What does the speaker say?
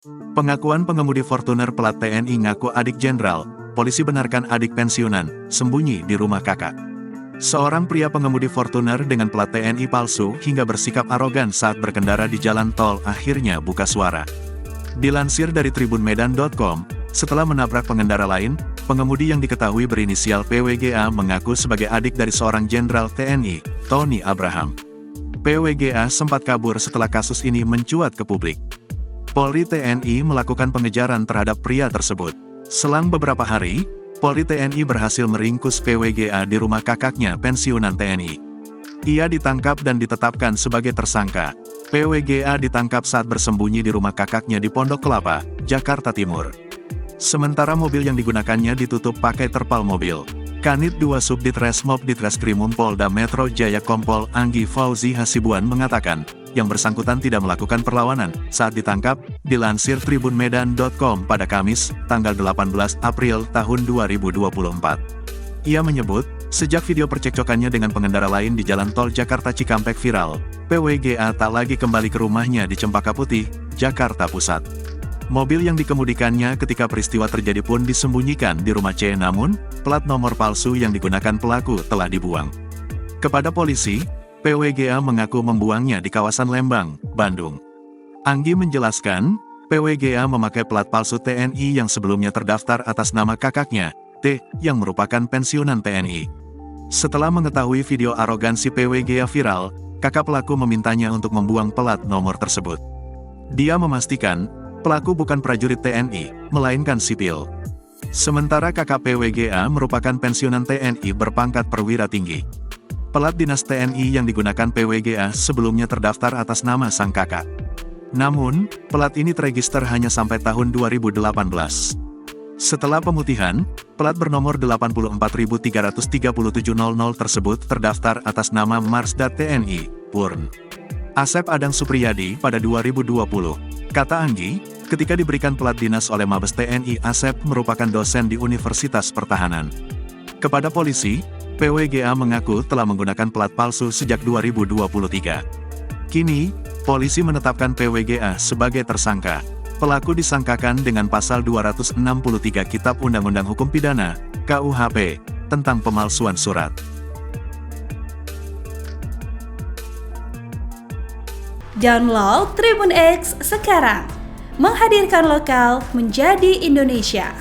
Pengakuan pengemudi Fortuner pelat TNI ngaku adik jenderal, polisi benarkan adik pensiunan, sembunyi di rumah kakak. Seorang pria pengemudi Fortuner dengan plat TNI palsu hingga bersikap arogan saat berkendara di jalan tol akhirnya buka suara. Dilansir dari tribunmedan.com, setelah menabrak pengendara lain, pengemudi yang diketahui berinisial PWGA mengaku sebagai adik dari seorang jenderal TNI, Tony Abraham. PWGA sempat kabur setelah kasus ini mencuat ke publik. Polri TNI melakukan pengejaran terhadap pria tersebut. Selang beberapa hari, Polri TNI berhasil meringkus PWGA di rumah kakaknya pensiunan TNI. Ia ditangkap dan ditetapkan sebagai tersangka. PWGA ditangkap saat bersembunyi di rumah kakaknya di Pondok Kelapa, Jakarta Timur. Sementara mobil yang digunakannya ditutup pakai terpal mobil. Kanit 2 Subdit Resmob Ditreskrimum Polda Metro Jaya Kompol Anggi Fauzi Hasibuan mengatakan, yang bersangkutan tidak melakukan perlawanan saat ditangkap, dilansir tribunmedan.com pada Kamis, tanggal 18 April tahun 2024. Ia menyebut, sejak video percekcokannya dengan pengendara lain di jalan tol Jakarta Cikampek viral, PWGA tak lagi kembali ke rumahnya di Cempaka Putih, Jakarta Pusat. Mobil yang dikemudikannya ketika peristiwa terjadi pun disembunyikan di rumah C, namun, plat nomor palsu yang digunakan pelaku telah dibuang. Kepada polisi, PWGA mengaku membuangnya di kawasan Lembang, Bandung. Anggi menjelaskan, PWGA memakai plat palsu TNI yang sebelumnya terdaftar atas nama kakaknya, T, yang merupakan pensiunan TNI. Setelah mengetahui video arogansi PWGA viral, kakak pelaku memintanya untuk membuang plat nomor tersebut. Dia memastikan, pelaku bukan prajurit TNI, melainkan sipil. Sementara kakak PWGA merupakan pensiunan TNI berpangkat perwira tinggi. Pelat dinas TNI yang digunakan PWGA sebelumnya terdaftar atas nama sang kakak. Namun, pelat ini terregister hanya sampai tahun 2018. Setelah pemutihan, pelat bernomor 84.337.00 tersebut terdaftar atas nama Marsda TNI, Purn. Asep Adang Supriyadi pada 2020. Kata Anggi, ketika diberikan pelat dinas oleh Mabes TNI, Asep merupakan dosen di Universitas Pertahanan. Kepada polisi, PWGA mengaku telah menggunakan plat palsu sejak 2023. Kini, polisi menetapkan PWGA sebagai tersangka. Pelaku disangkakan dengan pasal 263 Kitab Undang-Undang Hukum Pidana, KUHP, tentang pemalsuan surat. Download Tribun X sekarang, menghadirkan lokal menjadi Indonesia.